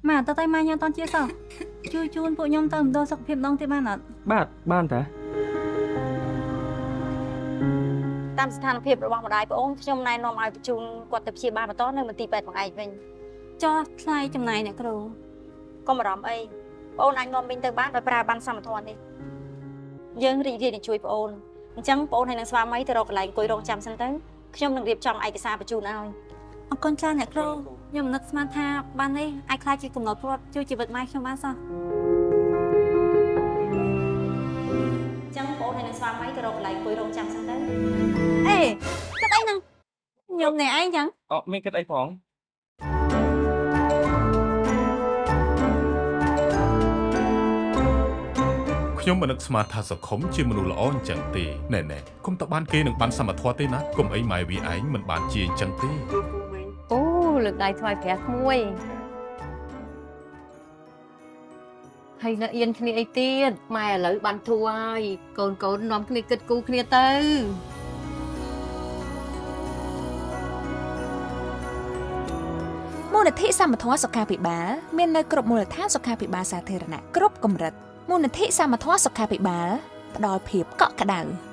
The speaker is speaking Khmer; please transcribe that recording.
mà tao tay mai nhau toàn chia sao chui chun phụ nhom tao đo sọc phim đông thì ban à បានតា តាមស្ថានភាពរបស់ម្ដាយប្អូនខ្ញុំណែនាំឲ្យបញ្ជូនគាត់ទៅព្យាបាលបន្តនៅមន្ទីរពេទ្យបង្អែកវិញ cho sai chấm này nè cậu កុំបារម្ភអីប្អូនអាចនាំមីងទៅបានដោយប្រើបានសមត្ថភាពនេះយើងរីករាយនឹងជួយប្អូនអញ្ចឹងប្អូនហើយនឹងស្វាមីទៅរកកន្លែងអង្គុយរងចាំសិនទៅខ្ញុំនឹងរៀបចំឯកសារបញ្ជូនឲ្យ ông con trai nè cậu nhom nứt smart tha ban đây ai khai chỉ cùng nó thôi chui chỉ vật mai không ban sao អញ្ចឹងប្អូនហើយនឹងស្វាមីទៅរកកន្លែងអង្គុយរងចាំសិនទៅ ê cái anh nè nhom này anh chẳng អត់មានគិតអីផង ខ្ញុំមិននឹកស្មានថាសង្គមជាមនុស្សល្អអញ្ចឹងទេណែគុំតបានគេនឹងបានសមត្ថភាពទេណាគុំអីម៉ែវាឯងមិនបានជាអញ្ចឹងទេ អូលើកដៃថ្វាយព្រះក្មួយហើយនៅអៀនគ្នាអីទៀតម៉ែឥឡូវបានធូរហើយកូនកូននាំគ្នាគិតគូរគ្នាទៅ មូលនិធិសមត្ថសុខាភិបាលមាននៅគ្រប់មូលដ្ឋានសុខាភិបាលសាធារណៈគ្រប់កម្រិតមូលនិធិសមត្ថសុខាភិបាលផ្ដល់ភាពកក់ក្ដៅ